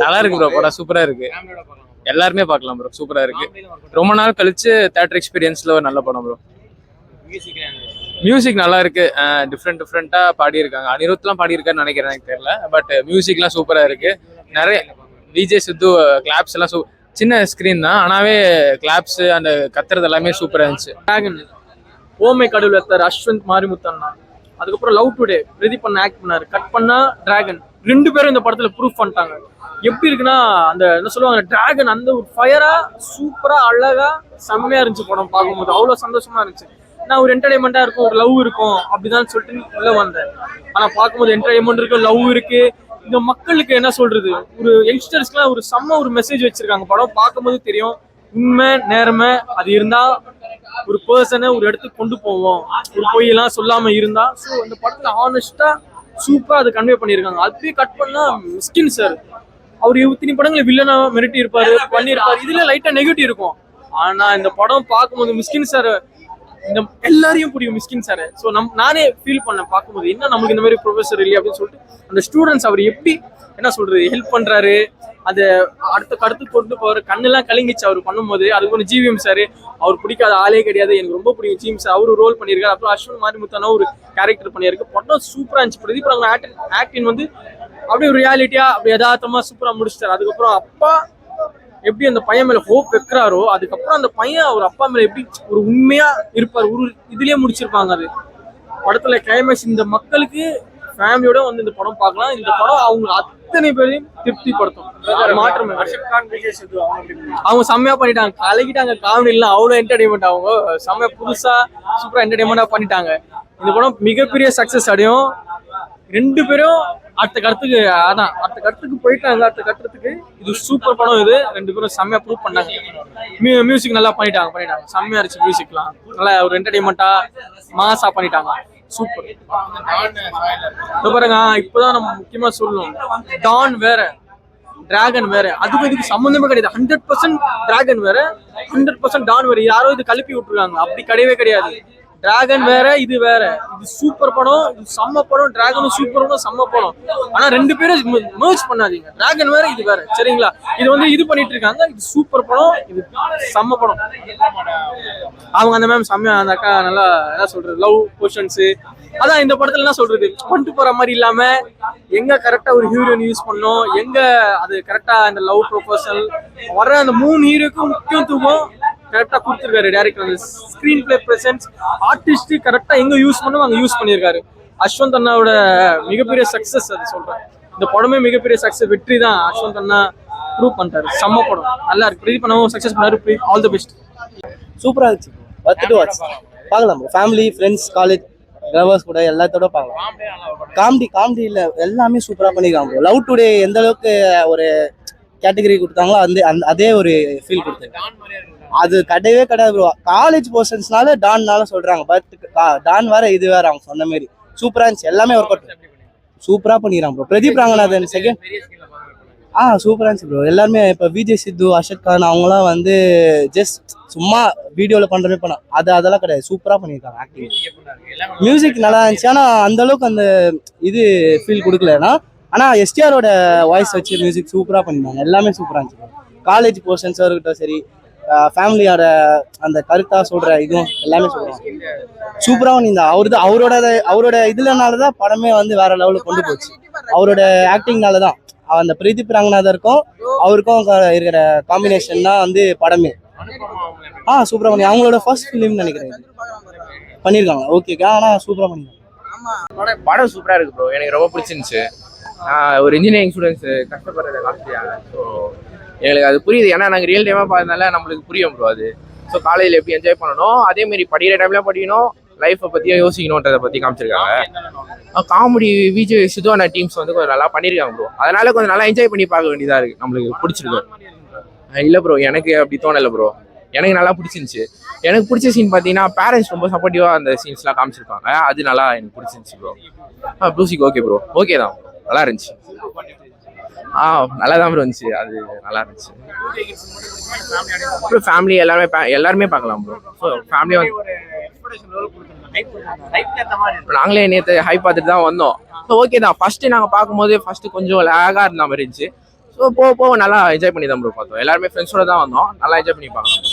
நல்லா இருக்கு ப்ரோ, படம் சூப்பரா இருக்கு. எல்லாருமே பார்க்கலாம் ப்ரோ, சூப்பரா இருக்கு. ரொம்ப நாள் கழிச்சு தியேட்டர் எக்ஸ்பீரியன்ஸ்ல ஒரு நல்ல படம் ப்ரோ. மியூசிக் நல்லா இருக்கு. டிஃப்ரெண்டா பாடியிருக்காங்க. அனிருத்லாம் பாடியிருக்காருன்னு நினைக்கிறேன், எனக்கு தெரியல. பட் மியூசிக்லாம் சூப்பரா இருக்கு. நிறைய விஜய் சித்து கிளாப்ஸ் எல்லாம் சின்ன ஸ்கிரீன் தான், ஆனாவே கிளாப்ஸ் அந்த கத்துறது எல்லாமே சூப்பரா இருந்துச்சு. டிராகன், ஓமை கடவுள் அஸ்வந்த் மாரிமுத்தண்ணா, அதுக்கப்புறம் லவ் டுடே பிரதீப் பண்ண ஆக்ட் பண்ணாரு. கட் பண்ணா டிராகன், ரெண்டு பேரும் இந்த படத்துல ப்ரூஃப் பண்ணிட்டாங்க. எப்படி இருக்குன்னா அந்த என்ன சொல்லுவாங்க, டிராகன் அந்த ஒரு ஃபயரா சூப்பரா அழகா செம்மையா இருந்துச்சு படம் பார்க்கும்போது. அவ்வளவு சந்தோஷமா இருந்துச்சு. நான் ஒரு என்டர்டைன்மெண்டா இருக்கும், ஒரு லவ் இருக்கும் அப்படிதான் சொல்லிட்டு உள்ள வந்தேன். ஆனா பார்க்கும்போது என்டர்டைன்மெண்ட் இருக்கு, லவ் இருக்கு. இந்த மக்களுக்கு என்ன சொல்றது, ஒரு யங்ஸ்டர்ஸ்க்குலாம் ஒரு ஒரு மெசேஜ் வச்சிருக்காங்க. படம் பார்க்கும்போது தெரியும், உண்மை நேர்மை அது இருந்தா ஒரு பர்சனை ஒரு இடத்துக்கு கொண்டு போவோம். ஒரு பொய்யெல்லாம் சொல்லாம இருந்தா. ஸோ அந்த படத்துல ஆனஸ்டா சூப்பரா அதை கன்வே பண்ணியிருக்காங்க. அப்படியே கட் பண்ணா மிஸ்கின் சார், அவர் இத்தனை படங்களை வில்லனா மிரட்டி இருப்பாரு, பண்ணியிருப்பாரு. இதுல லைட்டா நெகட்டிவ் இருக்கும். ஆனா இந்த படம் பார்க்கும்போது மிஸ்கின் சார் இந்த எல்லாரையும் புரியும் மிஸ்கின் சார். ஸோ நானே ஃபீல் பண்ணேன் பார்க்கும்போது, என்ன நமக்கு இந்த மாதிரி ப்ரொஃபஸர் இல்லையா அப்படின்னு சொல்லிட்டு. அந்த ஸ்டூடெண்ட்ஸ் அவர் எப்படி என்ன சொல்றது ஹெல்ப் பண்றாரு, அதை அடுத்து கொண்டு போவார். கண்ணெல்லாம் கலங்கிச்சு அவர் பண்ணும்போது. அதுக்கு ஜிவிஎம் சார், அவர் பிடிக்காத ஆளே கிடையாது, எனக்கு ரொம்ப பிடிக்கும் ஜிவிஎம் சார். அவரு ரோல் பண்ணியிருக்காரு. அப்புறம் அஸ்வந்த் மாரிமுத்தான ஒரு கேரக்டர் பண்ணியிருக்கு. படம் சூப்பரா இருந்துச்சு. பிரதீப் அவங்க ஆக்டிங் வந்து அப்படியே ஒரு ரியாலிட்டியா அப்படி யதார்த்தமா சூப்பரா முடிச்சிட்டாரு. அதுக்கப்புறம் அப்பா எப்படி அந்த பையன் மேல ஹோப் வைக்கிறாரோ, அதுக்கப்புறம் அந்த பையன் அவர் அப்பா மேல எப்படி ஒரு உண்மையா இருப்பார், ஒரு இதுலயே முடிச்சிருப்பாங்க. அது படத்துல கிளைமேக்ஸ் இந்த மக்களுக்கு ஃபேமிலியோட வந்து இந்த படம் பார்க்கலாம். இந்த படம் அவங்க அத்தனை பேரையும் திருப்திப்படுத்தும். மாற்றம் அவங்க செம்மையா பண்ணிட்டாங்க, கலக்கிட்டாங்க. காமெடி எல்லாம் அவ்வளவு என்டர்டைன்மெண்ட். அவங்க செம்மையா புதுசா சூப்பரா என்டர்டைன்மெண்டா பண்ணிட்டாங்க. இந்த படம் மிகப்பெரிய சக்சஸ் அடையும். ரெண்டு பேரும் அடுத்த கட்டத்துக்கு போயிட்டாங்க. அடுத்த கட்டத்துக்கு இது சூப்பர் படம். இது ரெண்டு பேரும் செம்மையா ப்ரூவ் பண்ணாங்க. மியூசிக் நல்லா பண்ணிட்டாங்க. செம்மையா இருந்துச்சு. மியூசிக்லாம் நல்லா ஒரு என்டர்டைன்மெண்டா மாசா பண்ணிட்டாங்க. சூப்பர். பாருங்க, இப்பதான் நம்ம முக்கியமா சொல்லணும், டான் வேற டிராகன் வேற. அதுக்கு இதுக்கு சம்பந்தமே கிடையாது. 100% டிராகன் வேற, 100% டான் வேற. யாரோ இது கலப்பி விட்டுருக்காங்க, அப்படி கிடையவே கிடையாது. டிராகன் வேற, இது வேற. இது சூப்பர் படம், இது செம்ம படம். டிராகனும் சூப்பர் படம், செம்ம படம். ஆனா ரெண்டு பேரும் மெர்ஜ் பண்ணாதீங்க. டிராகன் வேற, இது வேற, சரிங்களா? இது வந்து இது பண்ணிட்டு இருக்காங்க. இது சூப்பர் படம், இது செம்ம படம். அவங்க அந்த மேம் செம்மையா, அந்த அக்கா நல்லா என்ன சொல்றது, லவ் போர்ஷன்ஸ். அதான் இந்த படத்துல என்ன சொல்றது, கொண்டு போற மாதிரி இல்லாம எங்க கரெக்டா ஒரு ஹீரோயின் யூஸ் பண்ணோம், எங்க அது கரெக்டா அந்த லவ் ப்ரொபோசல் வர அந்த 3 ஹீரோக்கும் முக்கியத்துவம் கரெக்டா கொடுத்துருக்காரு டைரக்டர். அந்த ஸ்கிரீன் பிளே பிரசன்ஸ், ஆர்டிஸ்ட் கரெக்டா எங்க யூஸ் பண்ணுவோம் அங்க யூஸ் பண்ணியிருக்காரு. அஸ்வந்த் அண்ணாவோட மிகப்பெரிய சக்சஸ் அது சொல்றேன். இந்த படமே மிகப்பெரிய சக்சஸ், வெற்றி தான். அஸ்வந்த் அண்ணா ப்ரூவ் பண்ணிட்டாரு. செம்ம படம், நல்லா இருக்கு. பிரதீப் பண்ணவும் சக்சஸ் பண்ணாரு. All the best. சூப்பரா இருந்துச்சு. வர்த் டு வாட்ச். பார்க்கலாம், ஃபேமிலி ஃப்ரெண்ட்ஸ் காலேஜ் லவர்ஸ் கூட எல்லாத்தோட பார்க்கலாம். காமெடி இல்ல, எல்லாமே சூப்பரா பண்ணிருக்காங்க. லவ் டுடே எந்த அளவுக்கு ஒரு கேட்டகரி கொடுத்தாங்களோ அதே ஒரு ஃபீல் கொடுத்தாங்க. அது கிடையவே கிடையாது ப்ரோ. காலேஜ் போர்ஷன்ஸ்னால டான்னால சொல்றாங்க, பட் டான் வேற இது வேற. அவங்க சொன்ன மாதிரி சூப்பரா இருந்துச்சு. எல்லாமே ஒர்க் அவுட் சூப்பரா பண்ணிடுறாங்க ப்ரோ. பிரதீப் ராங்கநாதன் செகண்ட் சூப்பரா இருந்துச்சு ப்ரோ. எல்லாருமே இப்போ விஜய் சித்து, அஷத் கான் அவங்களாம் வந்து ஜஸ்ட் சும்மா வீடியோவில் பண்றமே பண்ண அதெல்லாம் கிடையாது. சூப்பரா பண்ணியிருக்காங்க. ஆக்டிங் மியூசிக் நல்லா இருந்துச்சு. ஆனா அந்த அளவுக்கு அந்த இது ஃபீல் கொடுக்கலன்னா, ஆனா எஸ்டிஆரோட வாய்ஸ் வச்சு மியூசிக் சூப்பரா பண்ணிருந்தாங்க. எல்லாமே சூப்பரா இருந்துச்சு. காலேஜ் போர்ஷன்ஸாக இருக்கட்டும் சரி, ஃபேமிலியோட அந்த கருத்தா சொல்ற இதுவும் எல்லாமே சொல்றாங்க. சூப்பரா பண்ணியிருந்தா. அவரோட இதுலனாலதான் படமே வந்து வேற லெவலுக்கு கொண்டு போச்சு. அவரோட ஆக்டிங்னாலதான். அந்த பிரதீப் ரங்கநாதருக்கும் அவருக்கும் இருக்கிற காம்பினேஷன் தான் வந்து படமே. சூப்பரா பண்ணி அவங்களோட ஃபர்ஸ்ட் ஃபிலிம் நினைக்கிறேன் பண்ணிருக்காங்க. ஓகே, ஆனா சூப்பரா பண்ணிருக்காங்க. படம் சூப்பரா இருக்கு ப்ரோ. எனக்கு ரொம்ப பிடிச்சிருந்துச்சு. ஒரு இன்ஜினியரிங் ஸ்டூடெண்ட்ஸ் கஷ்டப்படுறத காமிச்சிருக்காங்க. ஸோ எங்களுக்கு அது புரியுது. ஏன்னா நாங்கள் ரியல் டைமாக பார்த்ததுனால நம்மளுக்கு புரியும் ப்ரோ அது. ஸோ காலேஜில் எப்படி என்ஜாய் பண்ணணும், அதேமாரி படிக்கிற டைம்ல படிக்கணும், லைஃப்பை பற்றியும் யோசிக்கணுன்றதை பற்றி காமிச்சிருக்காங்க. காமெடி விஜய் சிதுவான டீம்ஸ் வந்து கொஞ்சம் நல்லா பண்ணியிருக்காங்க ப்ரோ. அதனால கொஞ்சம் நல்லா என்ஜாய் பண்ணி பார்க்க வேண்டியதாக இருக்குது. நம்மளுக்கு பிடிச்சிருக்கு. இல்லை ப்ரோ, எனக்கு அப்படி தோணலை ப்ரோ. எனக்கு நல்லா பிடிச்சிருந்துச்சு. எனக்கு பிடிச்ச சீன் பார்த்தீங்கன்னா, பேரண்ட்ஸ் ரொம்ப சப்போர்ட்டிவாக அந்த சீன்ஸ்லாம் காமிச்சிருப்பாங்க. அது நல்லா எனக்கு பிடிச்சிருந்துச்சு ப்ரோ. ப்ளூசிக் ஓகே ப்ரோ, ஓகே தான், நல்லா இருந்துச்சு. நல்லா தான் ப்ரோ இருந்துச்சு. அது நல்லா இருந்துச்சு. அப்புறம் ஃபேமிலி எல்லாருமே பார்க்கலாம் ப்ரோ. ஸோ ஃபேமிலியாக நாங்களே நேற்று ஹை பார்த்துட்டு தான் வந்தோம். ஸோ ஓகே தான். ஃபர்ஸ்ட் நாங்கள் பார்க்கும்போது ஃபர்ஸ்ட் கொஞ்சம் லேகாக இருந்த மாதிரி இருந்துச்சு. ஸோ ஸோ போக போக நல்லா என்ஜாய் பண்ணி தான் ப்ரோ பார்த்தோம். எல்லாருமே ஃப்ரெண்ட்ஸோட தான் வந்தோம், நல்லா என்ஜாய் பண்ணி பார்க்கலாம்.